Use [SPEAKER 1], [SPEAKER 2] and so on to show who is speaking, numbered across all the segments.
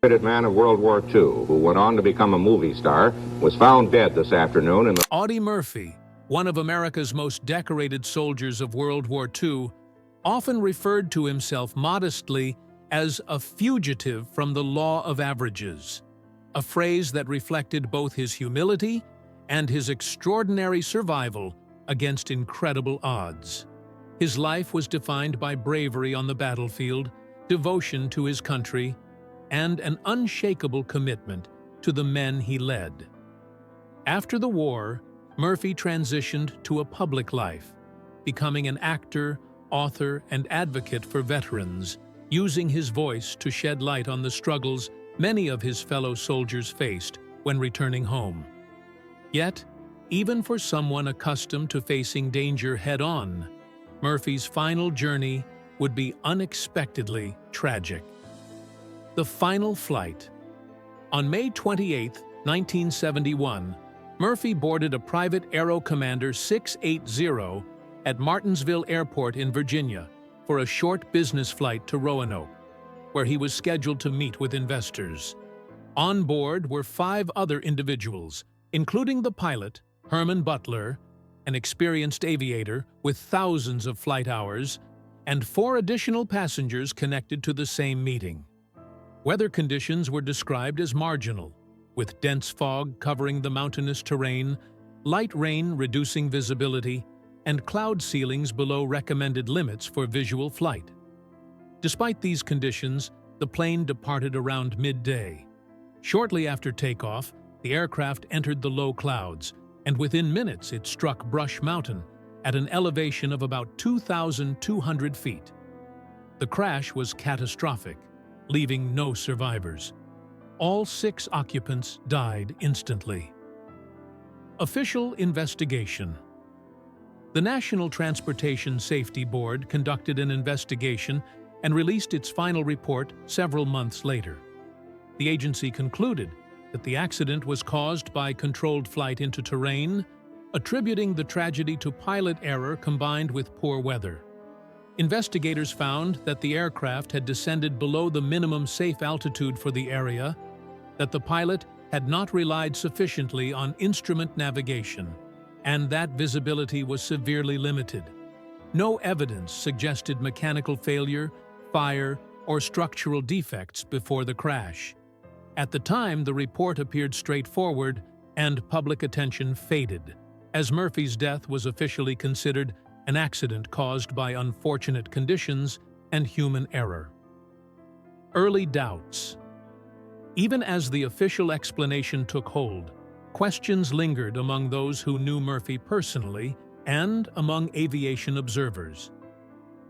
[SPEAKER 1] Celebrated man of World War II, who went on to become a movie star, was found dead this afternoon in the...
[SPEAKER 2] Audie Murphy, one of America's most decorated soldiers of World War II, often referred to himself modestly as a fugitive from the law of averages, a phrase that reflected both his humility and his extraordinary survival against incredible odds. His life was defined by bravery on the battlefield, devotion to his country, and an unshakable commitment to the men he led. After the war, Murphy transitioned to a public life, becoming an actor, author, and advocate for veterans, using his voice to shed light on the struggles many of his fellow soldiers faced when returning home. Yet, even for someone accustomed to facing danger head-on, Murphy's final journey would be unexpectedly tragic. The final flight. On May 28, 1971, Murphy boarded a private Aero Commander 680 at Martinsville Airport in Virginia for a short business flight to Roanoke, where he was scheduled to meet with investors. On board were 5 other individuals, including the pilot, Herman Butler, an experienced aviator with thousands of flight hours, and 4 additional passengers connected to the same meeting. Weather conditions were described as marginal, with dense fog covering the mountainous terrain, light rain reducing visibility, and cloud ceilings below recommended limits for visual flight. Despite these conditions, the plane departed around midday. Shortly after takeoff, the aircraft entered the low clouds, and within minutes it struck Brush Mountain at an elevation of about 2,200 feet. The crash was catastrophic, leaving no survivors. All 6 occupants died instantly. Official investigation. The National Transportation Safety Board conducted an investigation and released its final report several months later. The agency concluded that the accident was caused by controlled flight into terrain, attributing the tragedy to pilot error combined with poor weather. Investigators found that the aircraft had descended below the minimum safe altitude for the area, that the pilot had not relied sufficiently on instrument navigation, and that visibility was severely limited. No evidence suggested mechanical failure, fire, or structural defects before the crash. At the time, the report appeared straightforward, and public attention faded, as Murphy's death was officially considered an accident caused by unfortunate conditions and human error. Early doubts. Even as the official explanation took hold, questions lingered among those who knew Murphy personally and among aviation observers.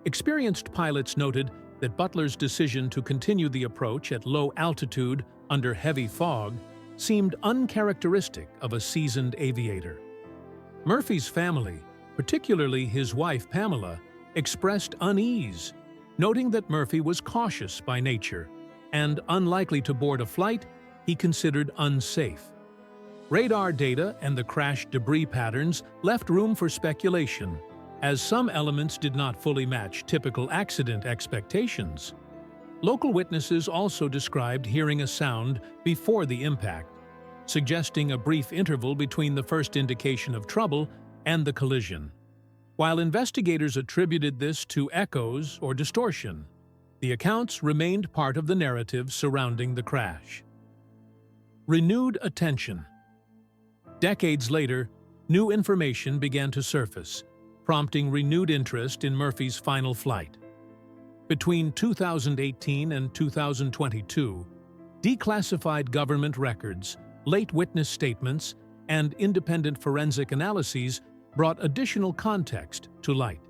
[SPEAKER 2] Experienced pilots noted that Butler's decision to continue the approach at low altitude under heavy fog seemed uncharacteristic of a seasoned aviator. Murphy's family, particularly his wife Pamela, expressed unease, noting that Murphy was cautious by nature and, unlikely to board a flight, he considered unsafe. Radar data and the crash debris patterns left room for speculation, as some elements did not fully match typical accident expectations. Local witnesses also described hearing a sound before the impact, suggesting a brief interval between the first indication of trouble and the collision. While investigators attributed this to echoes or distortion, the accounts remained part of the narrative surrounding the crash. Renewed attention. Decades later, new information began to surface, prompting renewed interest in Murphy's final flight. Between 2018 and 2022, declassified government records, late witness statements, and independent forensic analyses brought additional context to light.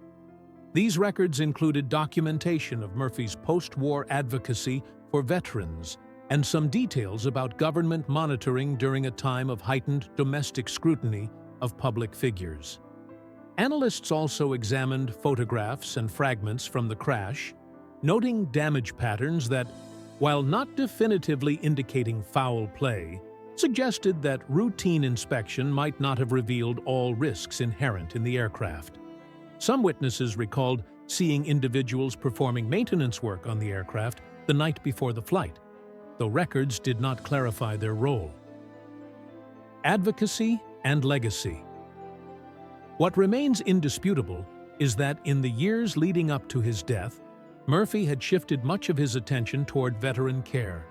[SPEAKER 2] These records included documentation of Murphy's post-war advocacy for veterans and some details about government monitoring during a time of heightened domestic scrutiny of public figures. Analysts also examined photographs and fragments from the crash, noting damage patterns that, while not definitively indicating foul play, suggested that routine inspection might not have revealed all risks inherent in the aircraft. Some witnesses recalled seeing individuals performing maintenance work on the aircraft the night before the flight, though records did not clarify their role. Advocacy and legacy. What remains indisputable is that in the years leading up to his death, Murphy had shifted much of his attention toward veteran care.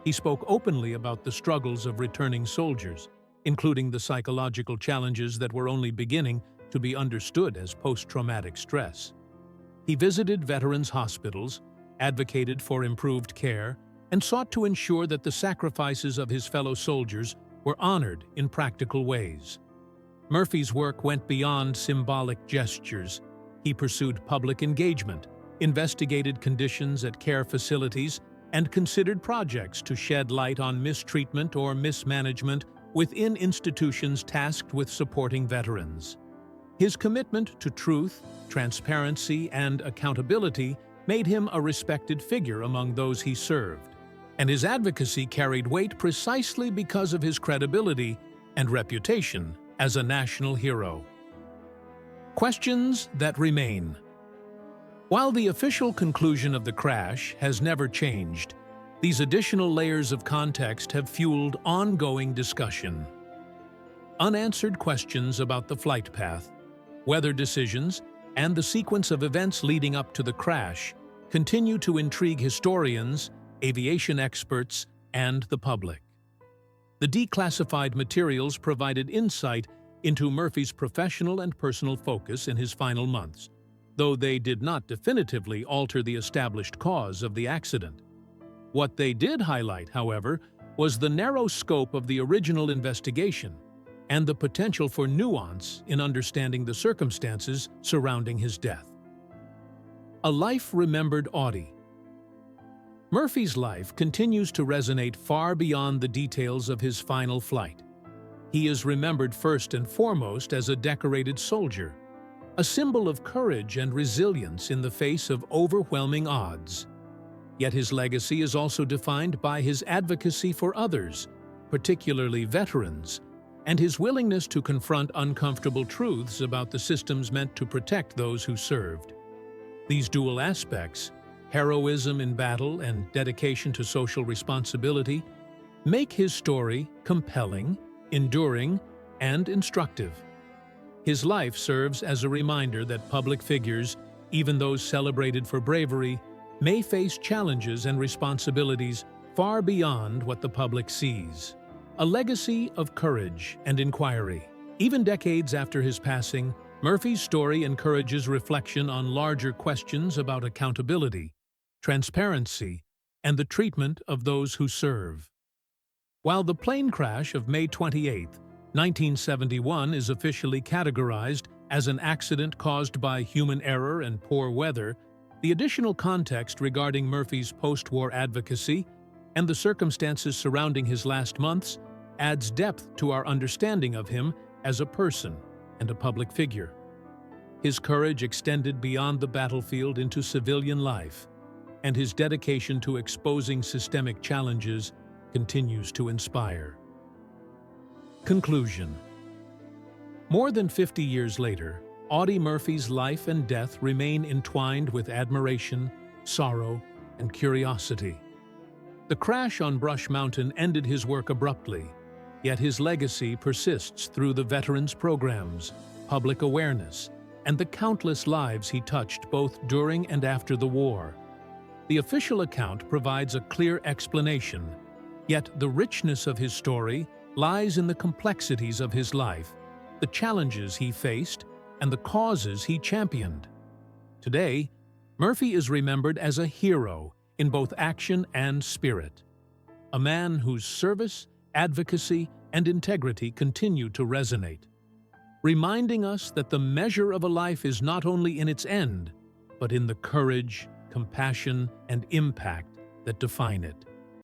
[SPEAKER 2] He spoke openly about the struggles of returning soldiers, including the psychological challenges that were only beginning to be understood as post-traumatic stress. He visited veterans' hospitals, advocated for improved care, and sought to ensure that the sacrifices of his fellow soldiers were honored in practical ways. Murphy's work went beyond symbolic gestures. He pursued public engagement, investigated conditions at care facilities, and considered projects to shed light on mistreatment or mismanagement within institutions tasked with supporting veterans. His commitment to truth, transparency, and accountability made him a respected figure among those he served, and his advocacy carried weight precisely because of his credibility and reputation as a national hero. Questions that remain. While the official conclusion of the crash has never changed, these additional layers of context have fueled ongoing discussion. Unanswered questions about the flight path, weather decisions, and the sequence of events leading up to the crash continue to intrigue historians, aviation experts, and the public. The declassified materials provided insight into Murphy's professional and personal focus in his final months, though they did not definitively alter the established cause of the accident. What they did highlight, however, was the narrow scope of the original investigation and the potential for nuance in understanding the circumstances surrounding his death. A life remembered Audie. Murphy's life continues to resonate far beyond the details of his final flight. He is remembered first and foremost as a decorated soldier, a symbol of courage and resilience in the face of overwhelming odds. Yet his legacy is also defined by his advocacy for others, particularly veterans, and his willingness to confront uncomfortable truths about the systems meant to protect those who served. These dual aspects, heroism in battle and dedication to social responsibility, make his story compelling, enduring, and instructive. His life serves as a reminder that public figures, even those celebrated for bravery, may face challenges and responsibilities far beyond what the public sees. A legacy of courage and inquiry. Even decades after his passing, Murphy's story encourages reflection on larger questions about accountability, transparency, and the treatment of those who serve. While the plane crash of May 28, 1971 is officially categorized as an accident caused by human error and poor weather, the additional context regarding Murphy's post-war advocacy and the circumstances surrounding his last months adds depth to our understanding of him as a person and a public figure. His courage extended beyond the battlefield into civilian life, and his dedication to exposing systemic challenges continues to inspire. Conclusion. More than 50 years later, Audie Murphy's life and death remain entwined with admiration, sorrow, and curiosity. The crash on Brush Mountain ended his work abruptly, yet his legacy persists through the veterans' programs, public awareness, and the countless lives he touched both during and after the war. The official account provides a clear explanation, yet the richness of his story lies in the complexities of his life, the challenges he faced, and the causes he championed. Today, Murphy is remembered as a hero in both action and spirit, a man whose service, advocacy, and integrity continue to resonate, reminding us that the measure of a life is not only in its end, but in the courage, compassion, and impact that define it.